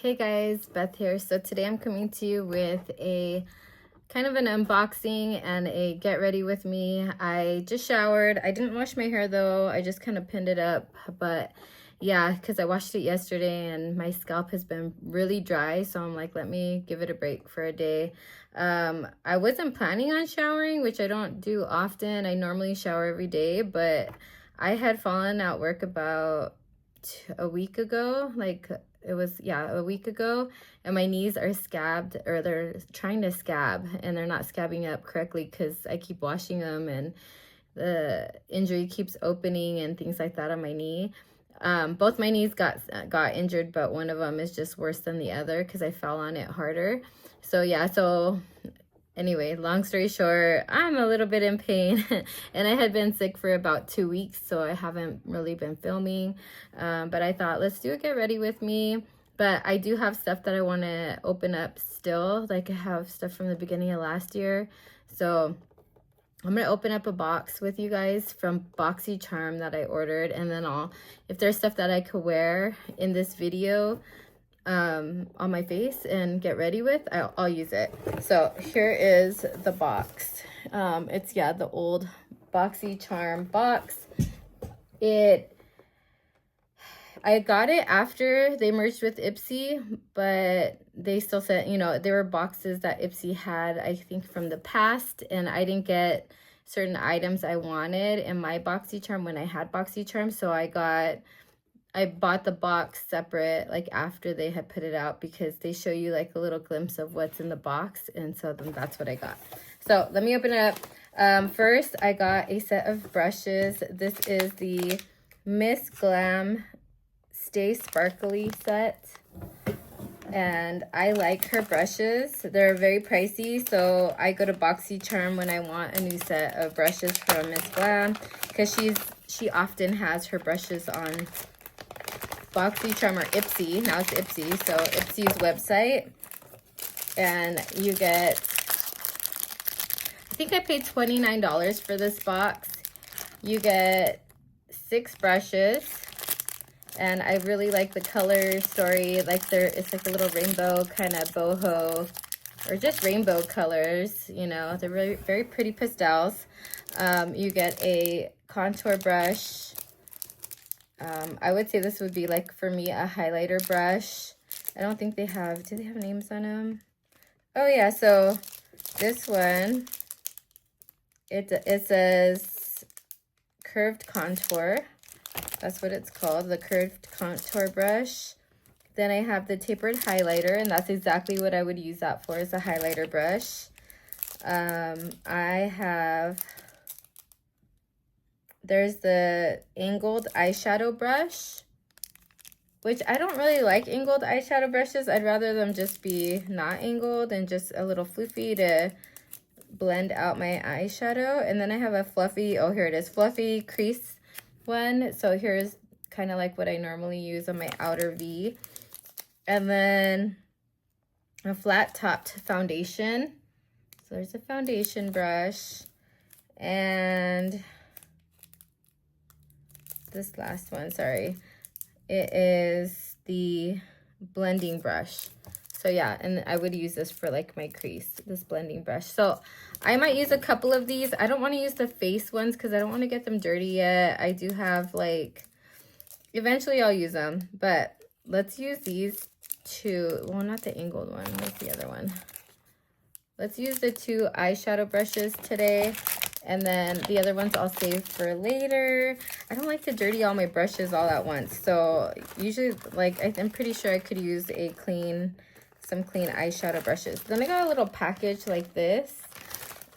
Hey guys, Beth here. So today I'm coming to you with a kind of an unboxing and a get ready with me. I just showered. I didn't wash my hair though. I just kind of pinned it up. But yeah, because I washed it yesterday and my scalp has been really dry. So I'm like, let me give it a break for a day. I wasn't planning on showering, which I don't do often. I normally shower every day, but I had fallen at work about a week ago, a week ago, and my knees are scabbed, or they're trying to scab and they're not scabbing up correctly because I keep washing them and the injury keeps opening and things like that on my knee. Both my knees got injured, but one of them is just worse than the other because I fell on it harder. So anyway, long story short, I'm a little bit in pain and I had been sick for about 2 weeks, so I haven't really been filming. But I thought, let's do a get ready with me. But I do have stuff that I want to open up still. Like I have stuff from the beginning of last year. So I'm going to open up a box with you guys from Boxy Charm that I ordered. And then if there's stuff that I could wear in this video, on my face and get ready with, I'll use it. So here is the box. It's the old Boxy Charm box. I got it after they merged with Ipsy, but they still said, there were boxes that Ipsy had, I think, from the past, and I didn't get certain items I wanted in my Boxy Charm when I had Boxy Charm, so I bought the box separate, like after they had put it out, because they show you like a little glimpse of what's in the box, and so then that's what I got. So let me open it up. First, I got a set of brushes. This is the Miss Glam Stay Sparkly set, and I like her brushes. They're very pricey, so I go to Boxy Charm when I want a new set of brushes from Miss Glam, because she often has her brushes on Boxy Charm or Ipsy. Now it's Ipsy, so Ipsy's website, and you get, I think I paid $29 for this box. You get 6 brushes, and I really like the color story. Like it's like a little rainbow kind of boho, or just rainbow colors. They're really very pretty pastels. You get a contour brush. I would say this would be, like, for me, a highlighter brush. I don't think do they have names on them? Oh yeah, so this one, it says curved contour. That's what it's called, the curved contour brush. Then I have the tapered highlighter, and that's exactly what I would use that for, is a highlighter brush. There's the angled eyeshadow brush, which I don't really like angled eyeshadow brushes. I'd rather them just be not angled and just a little floofy to blend out my eyeshadow. And then I have a fluffy crease one. So here's kind of like what I normally use on my outer V. And then a flat topped foundation. So there's a foundation brush, and this last one, sorry, it is the blending brush. So yeah, and I would use this for like my crease, this blending brush. So I might use a couple of these. I don't want to use the face ones because I don't want to get them dirty yet. I do have, like, eventually I'll use them, but let's use these two. Well, not the angled one. What's the other one? Let's use the 2 eyeshadow brushes today. And then the other ones I'll save for later. I don't like to dirty all my brushes all at once. So usually, like, I'm pretty sure I could use some clean eyeshadow brushes. Then I got a little package like this.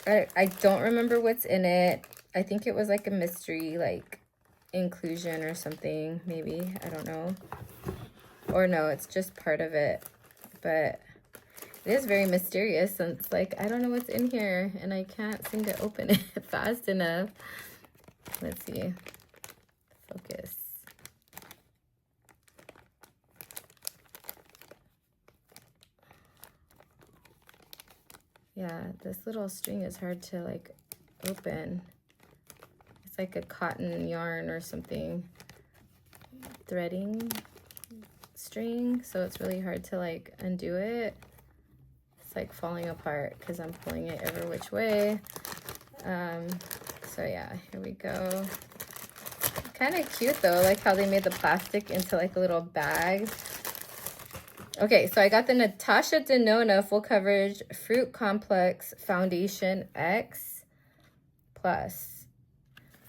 I don't remember what's in it. I think it was like a mystery, like, inclusion or something, maybe. I don't know. Or no, it's just part of it. But it is very mysterious, and it's like, I don't know what's in here, and I can't seem to open it fast enough. Let's see. Focus. Yeah, this little string is hard to, like, open. It's like a cotton yarn or something. Threading. string, so it's really hard to like undo it. It's like falling apart because I'm pulling it every which way. So yeah, here we go. Kind of cute though, like how they made the plastic into like a little bag. Okay, so I got the Natasha Denona Full Coverage Fruit Complex Foundation X Plus.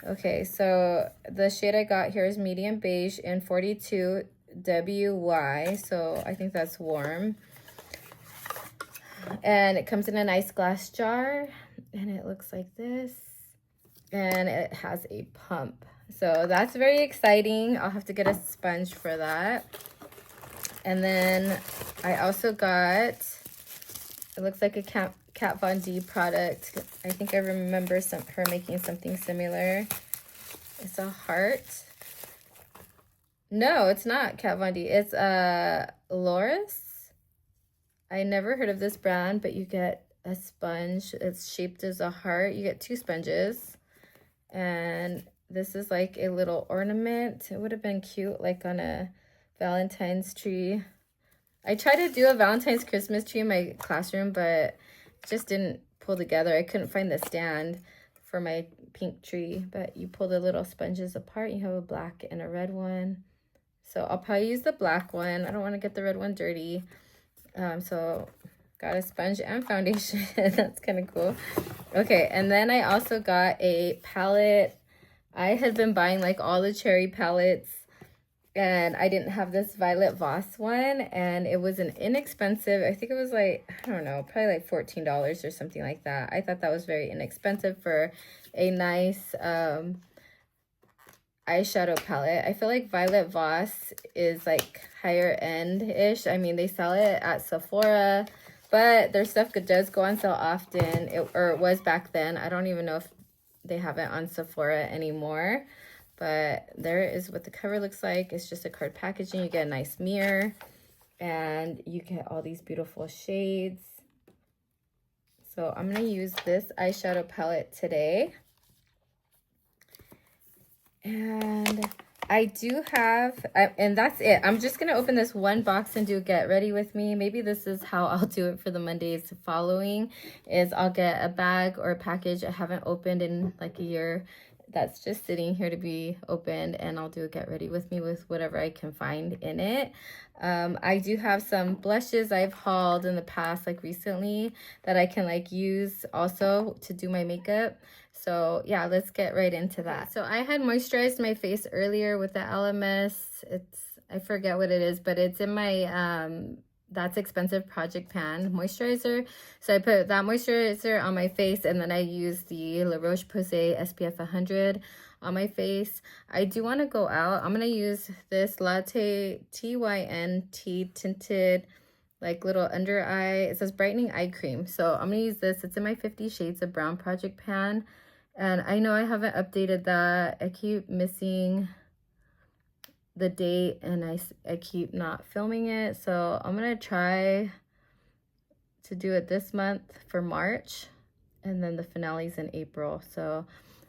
Okay, so the shade I got here is medium beige in 42 WY, so I think that's warm. And it comes in a nice glass jar, and it looks like this. And it has a pump. So that's very exciting. I'll have to get a sponge for that. And then I also got, it looks like a Kat Von D product. I think I remember her making something similar. It's a heart. No, it's not Kat Von D. It's Loris. I never heard of this brand, but you get a sponge. It's shaped as a heart. You get 2 sponges. And this is like a little ornament. It would have been cute like on a Valentine's tree. I tried to do a Valentine's Christmas tree in my classroom, but it just didn't pull together. I couldn't find the stand for my pink tree, but you pull the little sponges apart. You have a black and a red one. So I'll probably use the black one. I don't want to get the red one dirty. So got a sponge and foundation. That's kind of cool. Okay, and then I also got a palette. I had been buying like all the cherry palettes, and I didn't have this Violet Voss one, and it was an inexpensive, I think it was like, I don't know, probably like $14 or something like that. I thought that was very inexpensive for a nice eyeshadow palette. I feel like Violet Voss is like higher end-ish. I mean, they sell it at Sephora, but their stuff does go on sale often, or it was back then. I don't even know if they have it on Sephora anymore. But there is what the cover looks like. It's just a card packaging. You get a nice mirror, and you get all these beautiful shades. So I'm going to use this eyeshadow palette today. And I do have, and that's it. I'm just going to open this one box and do get ready with me. Maybe this is how I'll do it for the Mondays following, is I'll get a bag or a package I haven't opened in like a year that's just sitting here to be opened, and I'll do a get ready with me with whatever I can find in it. I do have some blushes I've hauled in the past, like recently, that I can like use also to do my makeup. So yeah, let's get right into that. So I had moisturized my face earlier with the LMS. I forget what it is, but it's in my That's Expensive Project Pan moisturizer. So I put that moisturizer on my face, and then I use the La Roche-Posay SPF 100 on my face. I do want to go out. I'm going to use this Latte TYNT tinted like little under eye. It says brightening eye cream. So I'm going to use this. It's in my 50 Shades of Brown Project Pan. And I know I haven't updated that. I keep missing the date, and I keep not filming it, so I'm gonna try to do it this month for March, and then the finale's in April. So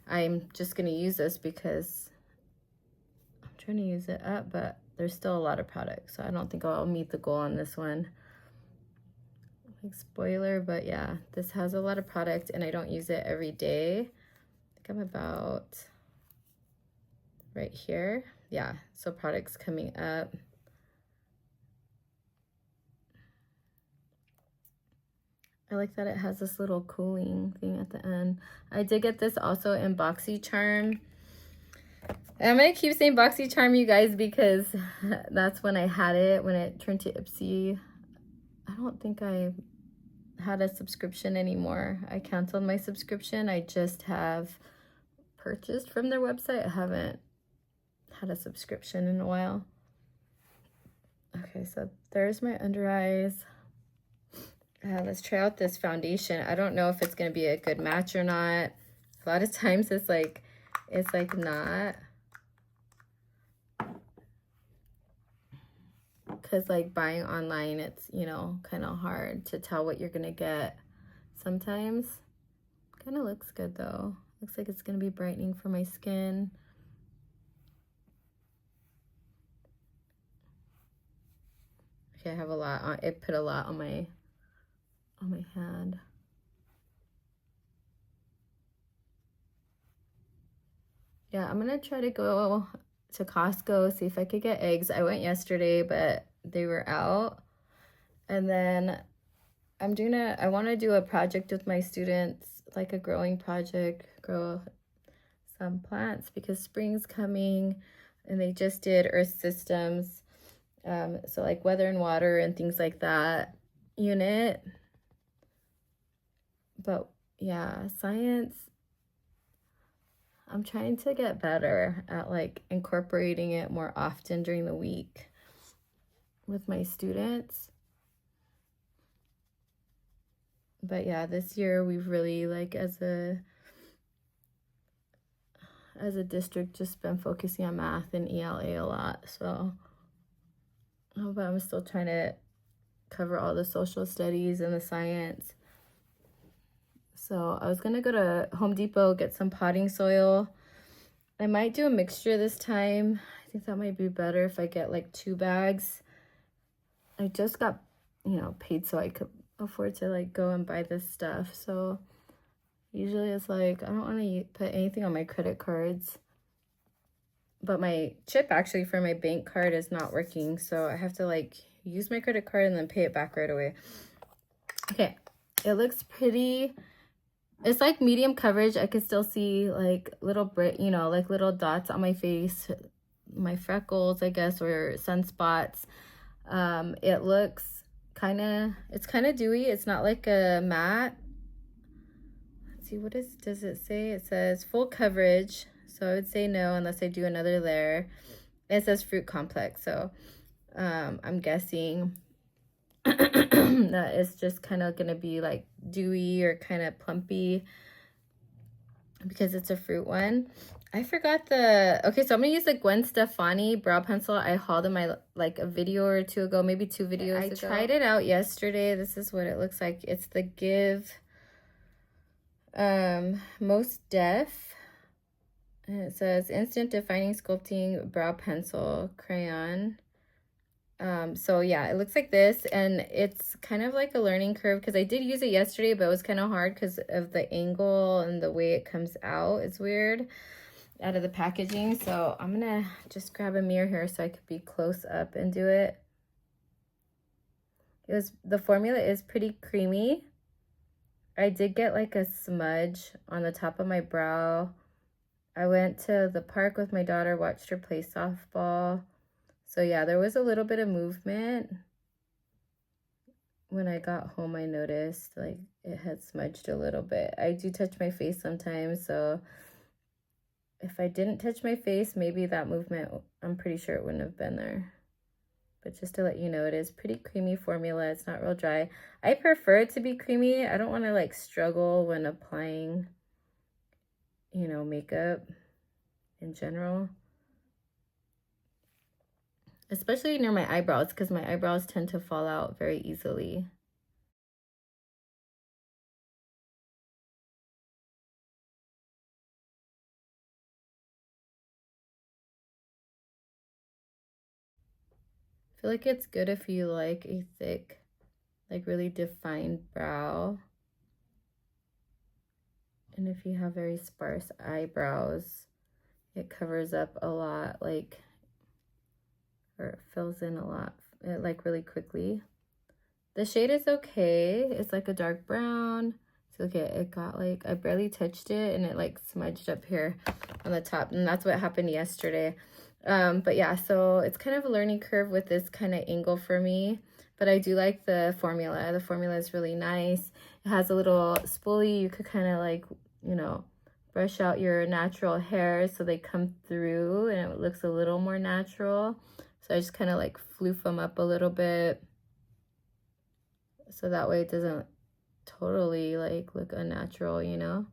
I'm just gonna use this because I'm trying to use it up, but there's still a lot of products, so I don't think I'll meet the goal on this one. Like spoiler, but yeah, this has a lot of product, and I don't use it every day. I think I'm about right here. Yeah, so products coming up. I like that it has this little cooling thing at the end. I did get this also in Boxy Charm. And I'm going to keep saying Boxy Charm, you guys, because that's when I had it, when it turned to Ipsy. I don't think I had a subscription anymore. I canceled my subscription. I just have purchased from their website. I haven't had a subscription in a while. Okay, so there's my under eyes. Let's try out this foundation. I don't know if it's gonna be a good match or not. A lot of times it's like not, because like buying online, it's, you know, kind of hard to tell what you're gonna get sometimes. Kind of looks good though. Looks like it's gonna be brightening for my skin. Okay, I have a lot on, it put a lot on my hand. Yeah, I'm gonna try to go to Costco, see if I could get eggs. I went yesterday, but they were out. And then I want to do a project with my students, like a growing project, grow some plants because spring's coming, and they just did earth systems. So like weather and water and things like that unit. But yeah, science, I'm trying to get better at like incorporating it more often during the week with my students. But yeah, this year we've really like as a district just been focusing on math and ELA a lot. So but I'm still trying to cover all the social studies and the science. So I was gonna go to Home Depot, get some potting soil. I might do a mixture this time. I think that might be better if I get like 2 bags. I just got, you know, paid so I could afford to like go and buy this stuff. So usually it's like, I don't want to put anything on my credit cards. But my chip actually for my bank card is not working. So I have to like use my credit card and then pay it back right away. Okay, it looks pretty. It's like medium coverage. I can still see like little you know, like little dots on my face, my freckles, I guess, or sunspots. It looks it's kind of dewy. It's not like a matte. Let's see, does it say? It says full coverage. So I would say no unless I do another layer. It says fruit complex. So I'm guessing that it's just kind of going to be like dewy or kind of plumpy because it's a fruit one. I forgot okay, so I'm going to use the Gwen Stefani brow pencil I hauled in my, like a video or 2 ago, maybe 2 videos ago. I tried it out yesterday. This is what it looks like. It's the Give Most Def. And it says Instant Defining Sculpting Brow Pencil Crayon. So yeah, it looks like this, and it's kind of like a learning curve because I did use it yesterday, but it was kind of hard because of the angle and the way it comes out. It's weird out of the packaging. So I'm gonna just grab a mirror here so I could be close up and do it. The formula is pretty creamy. I did get like a smudge on the top of my brow. I went to the park with my daughter, watched her play softball. So yeah, there was a little bit of movement. When I got home, I noticed like it had smudged a little bit. I do touch my face sometimes, so if I didn't touch my face, maybe that movement, I'm pretty sure it wouldn't have been there. But just to let you know, it is pretty creamy formula. It's not real dry. I prefer it to be creamy. I don't want to like struggle when applying, you know, makeup in general. Especially near my eyebrows, because my eyebrows tend to fall out very easily. I feel like it's good if you like a thick, like really defined brow. And if you have very sparse eyebrows, it covers up a lot, like, or it fills in a lot, like really quickly. The shade is okay. It's like a dark brown. So okay, it got like, I barely touched it and it like smudged up here on the top. And that's what happened yesterday. But yeah, so it's kind of a learning curve with this kind of angle for me. But I do like the formula. The formula is really nice. It has a little spoolie. You could kind of like, you know, brush out your natural hairs so they come through and it looks a little more natural. So I just kind of like floof them up a little bit. So that way it doesn't totally like look unnatural, you know?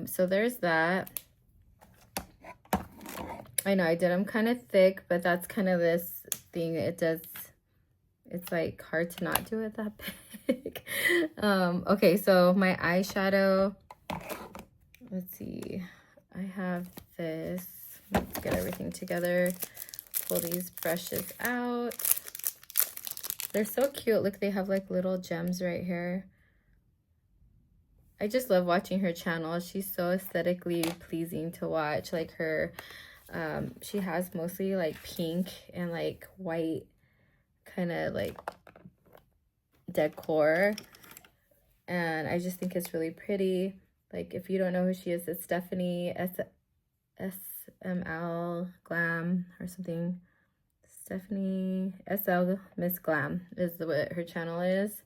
So there's that. I know I did them kind of thick, but that's kind of this thing. It's like hard to not do it that big. Okay, so my eyeshadow, let's see. I have this. Let's get everything together. Pull these brushes out. They're so cute. Look, they have like little gems right here. I just love watching her channel. She's so aesthetically pleasing to watch. Like her, she has mostly like pink and like white kind of like decor. And I just think it's really pretty. Like if you don't know who she is, it's Stephanie SML Glam or something. Stephanie SL Miss Glam is what her channel is.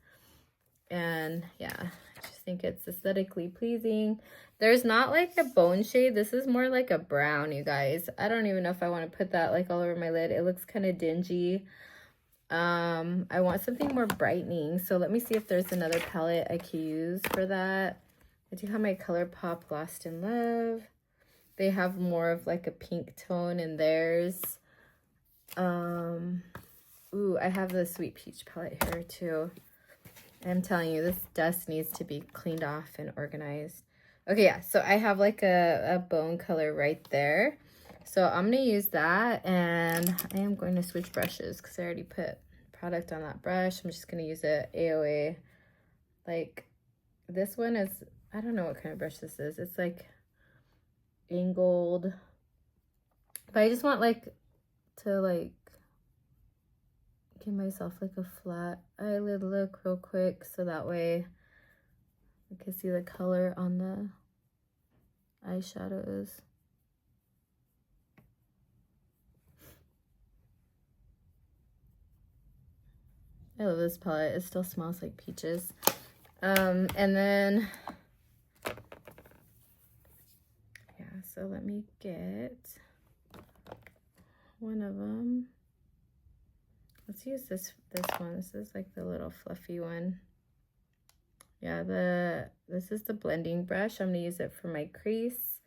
And yeah, I just think it's aesthetically pleasing. There's not like a bone shade. This is more like a brown, you guys. I don't even know if I want to put that like all over my lid. It looks kind of dingy. I want something more brightening. So let me see if there's another palette I could use for that. I do have my ColourPop Lost in Love. They have more of like a pink tone in theirs. Ooh, I have the Sweet Peach palette here too. I'm telling you, this dust needs to be cleaned off and organized. Okay, yeah, so I have like a bone color right there. So I'm going to use that, and I am going to switch brushes because I already put product on that brush. I'm just going to use a AOA. Like, this one is, I don't know what kind of brush this is. It's like angled. But I just want like to like give myself like a flat eyelid look real quick so that way I can see the color on the eyeshadows. I love this palette. It still smells like peaches. And then, yeah, so let me get one of them. Let's use this one. This is like the little fluffy one. Yeah, this is the blending brush. I'm gonna use it for my crease.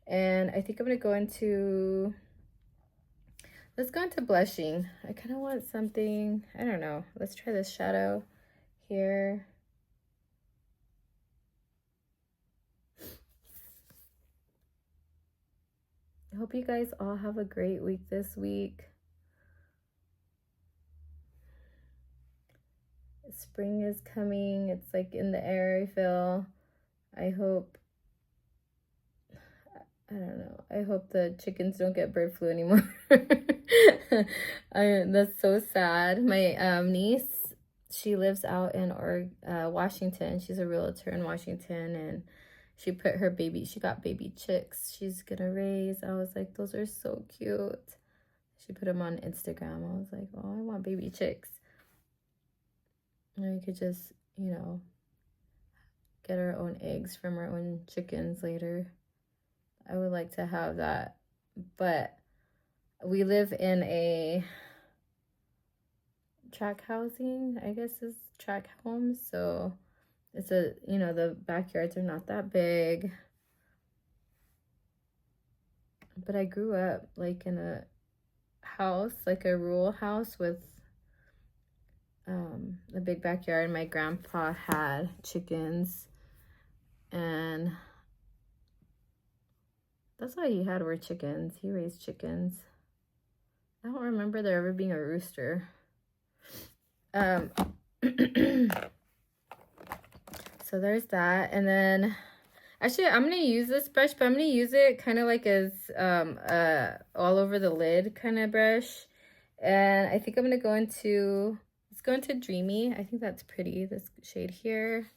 And I think I'm gonna go into, let's go into blushing. I kind of want something, I don't know. Let's try this shadow here. I hope you guys all have a great week this week. Spring is coming. It's like in the air, I feel. I hope, I don't know. I hope the chickens don't get bird flu anymore. That's so sad. My niece, she lives out in Washington. She's a realtor in Washington, and she put her baby, she got baby chicks she's gonna raise. I was like, those are so cute. She put them on Instagram. I was like, oh, I want baby chicks. And we could just, you know, get our own eggs from our own chickens later. I would like to have that. But we live in a tract housing, I guess is tract homes. So it's a, you know, the backyards are not that big. But I grew up like in a house, like a rural house with a big backyard. My grandpa had chickens, and that's all he had were chickens. He raised chickens. I don't remember there ever being a rooster. So there's that. And then actually I'm gonna use this brush, but I'm gonna use it kind of like as all over the lid kind of brush. And I think I'm gonna go into, let's go into Dreamy. I think that's pretty, this shade here.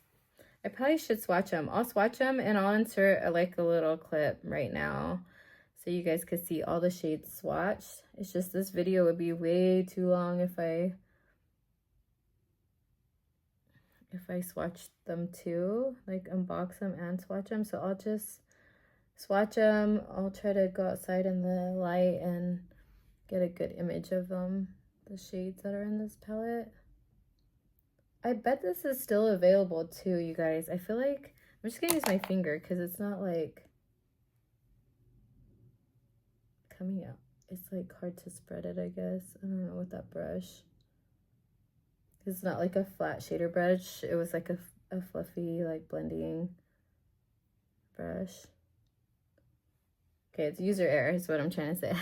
I probably should swatch them. I'll swatch them and I'll insert like a little clip right now so you guys could see all the shades swatched. It's just this video would be way too long if I swatched them too, like unbox them and swatch them. So I'll just swatch them. I'll try to go outside in the light and get a good image of them, the shades that are in this palette. I bet this is still available too, you guys. I feel like I'm just gonna use my finger because it's not like coming out. It's like hard to spread it, I guess. I don't know with that brush. It's not like a flat shader brush. It was like a fluffy like blending brush. Okay, it's user error is what I'm trying to say.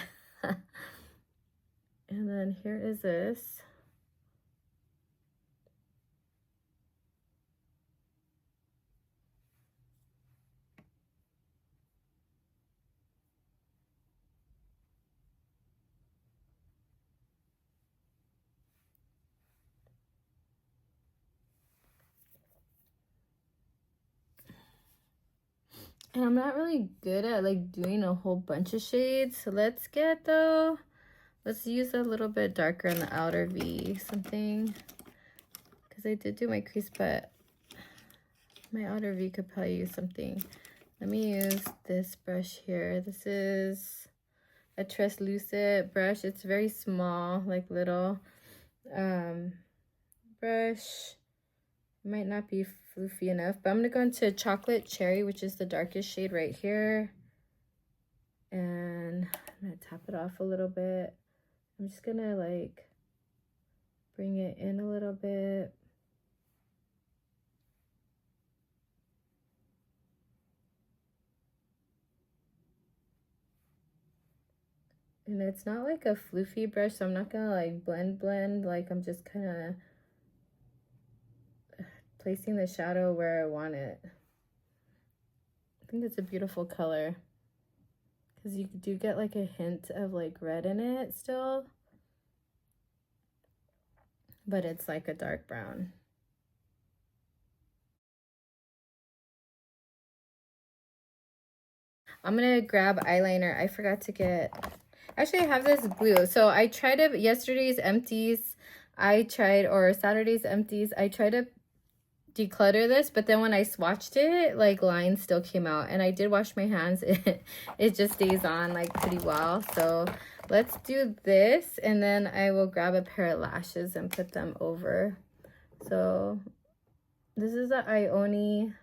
And then here is this. And I'm not really good at like doing a whole bunch of shades. So let's use a little bit darker in the outer V, something. Because I did do my crease, but my outer V could probably use something. Let me use this brush here. This is a translucent brush. It's very small, like little brush. Might not be floofy enough, but I'm gonna go into chocolate cherry, which is the darkest shade right here, and I'm gonna tap it off a little bit. I'm just gonna like bring it in a little bit. And it's not like a floofy brush, so I'm not gonna like blend, like I'm just kind of placing the shadow where I want it. I think it's a beautiful color because you do get like a hint of like red in it still, but it's like a dark brown. I'm gonna grab eyeliner. I forgot to get, actually I have this glue. So I tried it yesterday's empties. Or Saturday's empties. I tried to declutter this, but then when I swatched it, like lines still came out, and I did wash my hands. It just stays on like pretty well. So let's do this, and then I will grab a pair of lashes and put them over. So this is the Ioni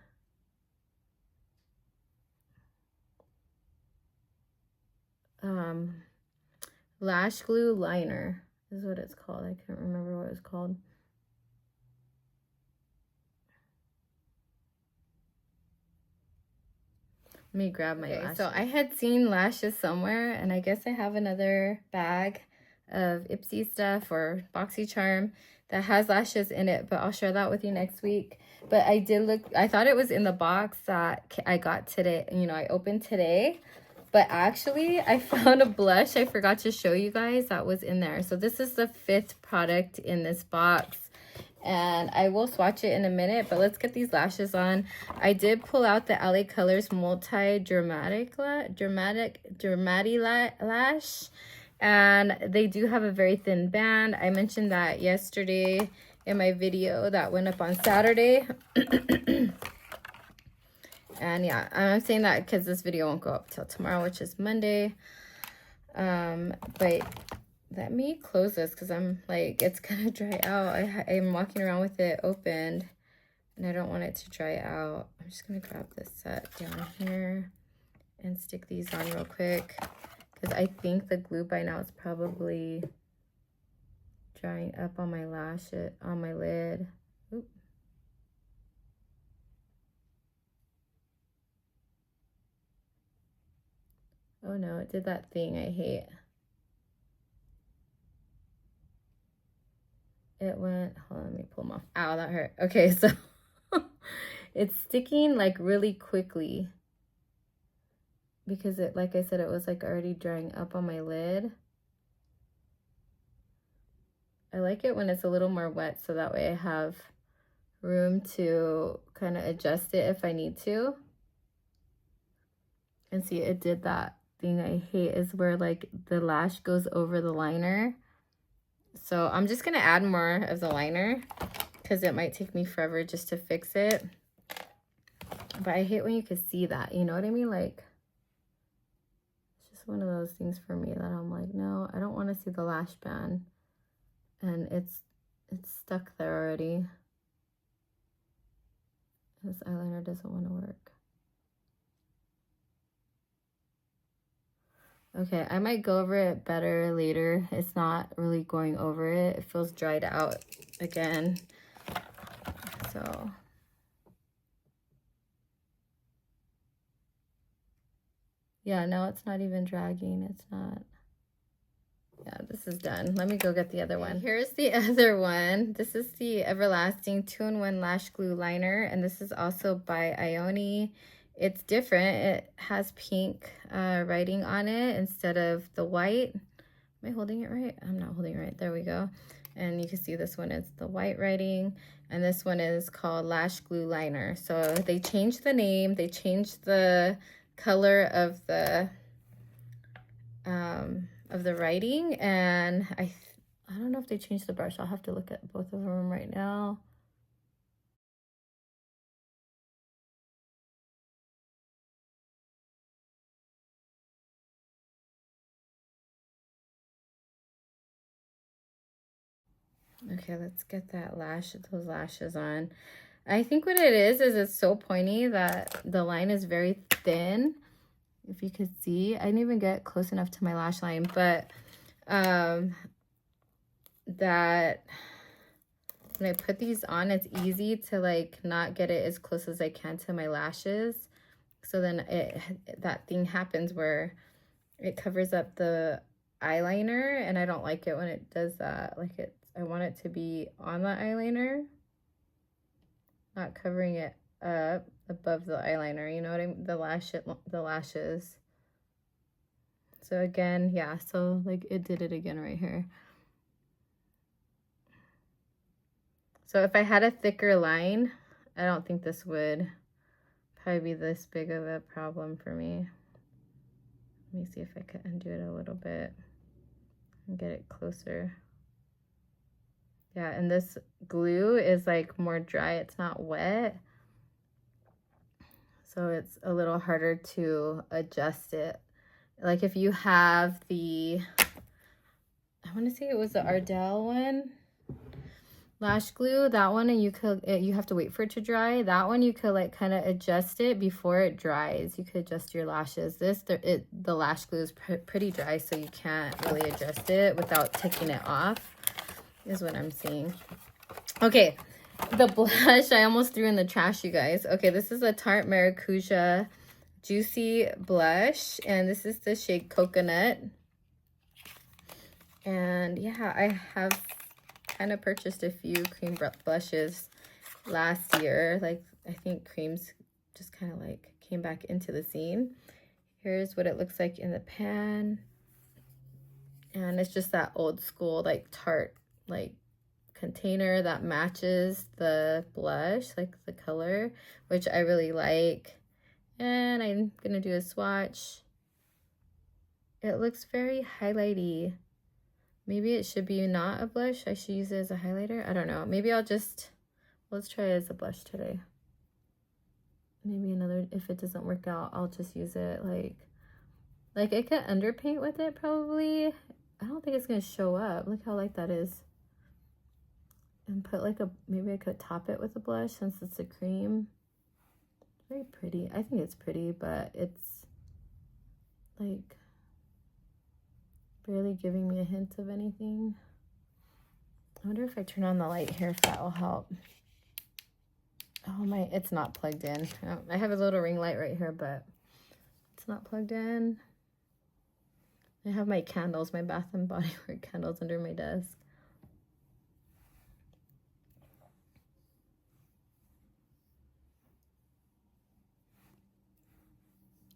lash glue liner is what it's called. I can't remember what it's called. Let me grab my lashes. So I had seen lashes somewhere, and I guess I have another bag of Ipsy stuff or Boxy Charm that has lashes in it, but I'll share that with you next week. But I did look, I thought it was in the box that I got today, you know, I opened today. But actually, I found a blush I forgot to show you guys that was in there. So this is the 5th product in this box. And I will swatch it in a minute, but let's get these lashes on. I did pull out the LA Colors Multi-Dramatic Lash. And they do have a very thin band. I mentioned that yesterday in my video that went up on Saturday. And yeah, I'm saying that because this video won't go up till tomorrow, which is Monday. But let me close this because I'm like, it's gonna dry out. I'm walking around with it opened and I don't want it to dry out. I'm just gonna grab this set down here and stick these on real quick because I think the glue by now is probably drying up on my lash, on my lid. Oop. Oh no, it did that thing I hate. It went, hold on, let me pull them off. Ow, that hurt. Okay, so it's sticking like really quickly because it, like I said, it was like already drying up on my lid. I like it when it's a little more wet so that way I have room to kind of adjust it if I need to. And see, it did that thing I hate is where like the lash goes over the liner. So I'm just gonna add more of the liner because it might take me forever just to fix it. But I hate when you can see that, you know what I mean? Like, it's just one of those things for me that I'm like, no, I don't want to see the lash band. And it's stuck there already. This eyeliner doesn't want to work. Okay, I might go over it better later. It's not really going over it. It feels dried out again. So yeah, no, it's not even dragging. It's not. Yeah, this is done. Let me go get the other one. Here's the other one. This is the Everlasting 2-in-1 Lash Glue Liner, and this is also by Ioni. It's different. It has pink writing on it instead of the white. Am I holding it right? I'm not holding it right. There we go. And you can see this one is the white writing, and this one is called Lash Glue Liner. So they changed the name, they changed the color of the writing, and I don't know if they changed the brush. I'll have to look at both of them right now. Okay, let's get those lashes on. I think what it is it's so pointy that the line is very thin. If you could see, I didn't even get close enough to my lash line, but that when I put these on, it's easy to like not get it as close as I can to my lashes. So then that thing happens where it covers up the eyeliner, and I don't like it when it does that. Like I want it to be on the eyeliner, not covering it up above the eyeliner. You know what I mean? The lashes. So again, yeah. So like it did it again right here. So if I had a thicker line, I don't think this would probably be this big of a problem for me. Let me see if I can undo it a little bit and get it closer. Yeah, and this glue is like more dry, it's not wet. So it's a little harder to adjust it. Like if you have the, I want to say it was the Ardell one, lash glue, that one, and you have to wait for it to dry. That one you could like kind of adjust it before it dries. You could adjust your lashes. The lash glue is pretty dry, so you can't really adjust it without taking it off, is what I'm seeing. Okay, the blush I almost threw in the trash, you guys. Okay, this is a Tarte Maracuja Juicy Blush, and this is the shade Coconut. And yeah, I have kind of purchased a few cream blushes last year. Like, I think creams just kind of like came back into the scene. Here's what it looks like in the pan. And it's just that old school, like Tarte, like container that matches the blush, like the color, which I really like. And I'm gonna do a swatch. It looks very highlighty. Maybe it should be not a blush. I should use it as a highlighter. I don't know. Maybe let's try it as a blush today. Maybe if it doesn't work out, I'll just use it like I could underpaint with it probably. I don't think it's gonna show up. Look how light that is. And put like maybe I could top it with a blush since it's a cream. Very pretty. I think it's pretty, but it's like barely giving me a hint of anything. I wonder if I turn on the light here, if that will help. Oh it's not plugged in. I have a little ring light right here, but it's not plugged in. I have my candles, my Bath and Body Works candles under my desk.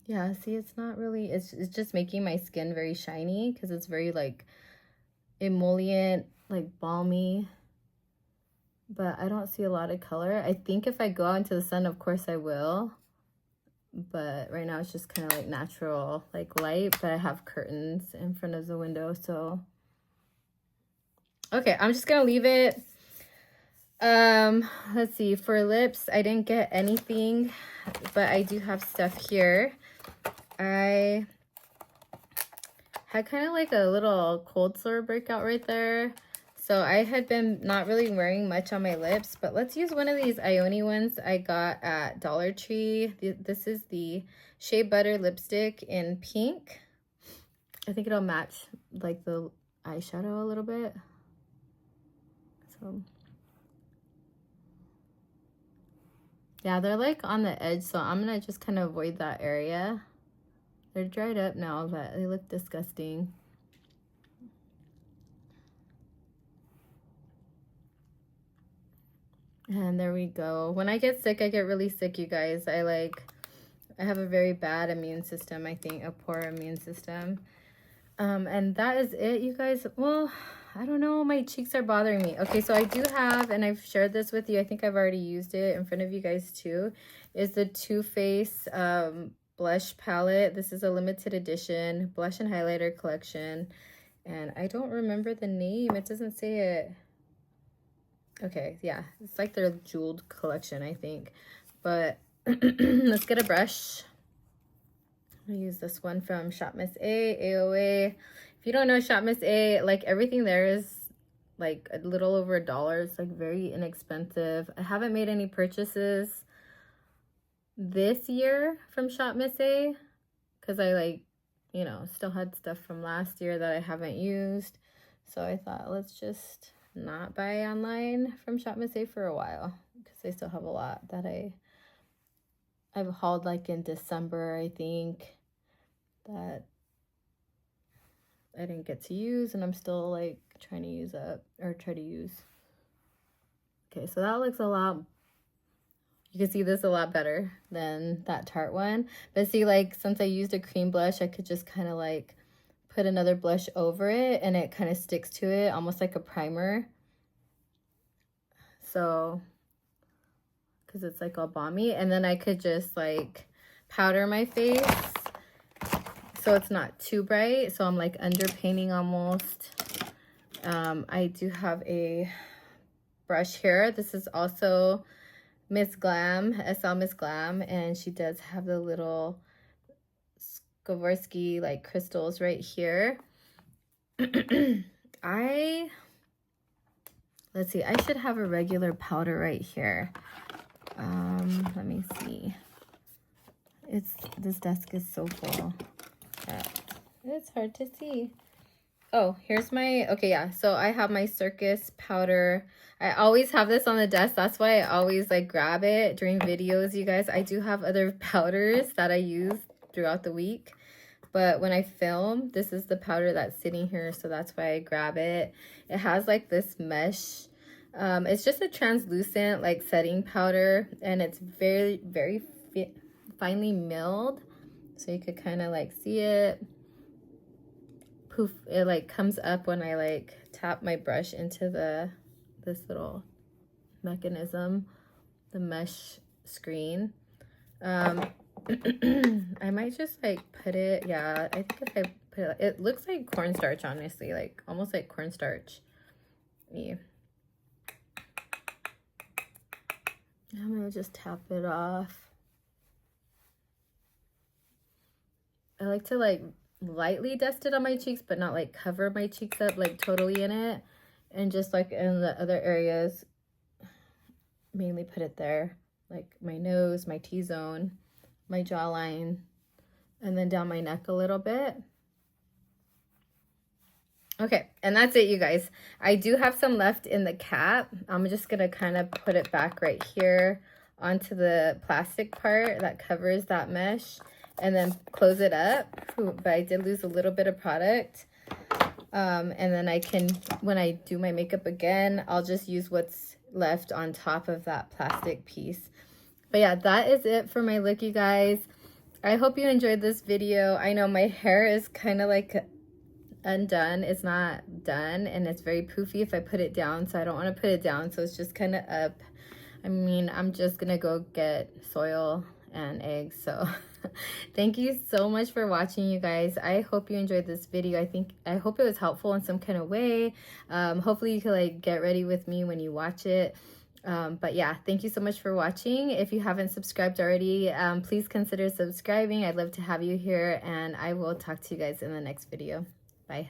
Yeah, see, it's not really, it's just making my skin very shiny because it's very like emollient, like balmy. But I don't see a lot of color. I think if I go out into the sun, of course I will. But right now it's just kind of like natural, like light, but I have curtains in front of the window, so. Okay, I'm just gonna leave it. Let's see, for lips, I didn't get anything, but I do have stuff here. I had kind of like a little cold sore breakout right there. So I had been not really wearing much on my lips, but let's use one of these Ioni ones I got at Dollar Tree. This is the Shea Butter lipstick in pink. I think it'll match like the eyeshadow a little bit. So yeah, they're like on the edge, so I'm gonna just kind of avoid that area. They're dried up now, but they look disgusting. And there we go. When I get sick, I get really sick, you guys. I have a very bad immune system, I think, a poor immune system. And that is it, you guys. Well, I don't know, my cheeks are bothering me. Okay, so I do have, and I've shared this with you, I think I've already used it in front of you guys too, is the Too Faced blush palette. This is a limited edition blush and highlighter collection, and I don't remember the name. It doesn't say it. Okay, yeah, it's like their jeweled collection, I think. But let's get a brush. I use this one from Shop Miss A, AOA. If you don't know Shop Miss A, like everything there is like a little over $1. It's like very inexpensive. I haven't made any purchases this year from Shop Miss A because I like, you know, still had stuff from last year that I haven't used. So I thought, let's just not buy online from Shop Miss A for a while because I still have a lot that I've hauled like in December, I think, that I didn't get to use, and I'm still like trying to use up or try to use. Okay, so that looks a lot, you can see this a lot better than that Tarte one. But see, like since I used a cream blush, I could just kind of like put another blush over it and it kind of sticks to it almost like a primer. So because it's like all balmy, and then I could just like powder my face so it's not too bright, so I'm like underpainting almost. I do have a brush here. This is also Miss Glam, SL Miss Glam, and she does have the little Swarovski like crystals right here. Let's see, I should have a regular powder right here. Let me see. This desk is so full. It's hard to see. Oh, here's my, okay, yeah. So I have my Circus powder. I always have this on the desk. That's why I always like grab it during videos, you guys. I do have other powders that I use throughout the week. But when I film, this is the powder that's sitting here. So that's why I grab it. It has like this mesh. It's just a translucent like setting powder. And it's very, very finely milled. So you could kind of like see it. Poof, it like comes up when I like tap my brush into this little mechanism, the mesh screen. I might just like put it, yeah, I think if I put it looks like cornstarch, honestly, like almost like cornstarch. Yeah. I'm gonna just tap it off. I like to like lightly dust it on my cheeks, but not like cover my cheeks up like totally in it. And just like in the other areas, mainly put it there, like my nose, my T-zone, my jawline, and then down my neck a little bit. Okay, and that's it, you guys. I do have some left in the cap. I'm just gonna kind of put it back right here onto the plastic part that covers that mesh, and then close it up. Ooh, but I did lose a little bit of product. And then I can, when I do my makeup again, I'll just use what's left on top of that plastic piece. But yeah, that is it for my look, you guys. I hope you enjoyed this video. I know my hair is kind of like undone. It's not done, and it's very poofy if I put it down, so I don't want to put it down, so it's just kind of up. I mean, I'm just gonna go get soil and eggs. So thank you so much for watching, you guys. I hope you enjoyed this video. I hope it was helpful in some kind of way. Hopefully you can like get ready with me when you watch it. But yeah, thank you so much for watching. If you haven't subscribed already, please consider subscribing. I'd love to have you here, and I will talk to you guys in the next video. Bye.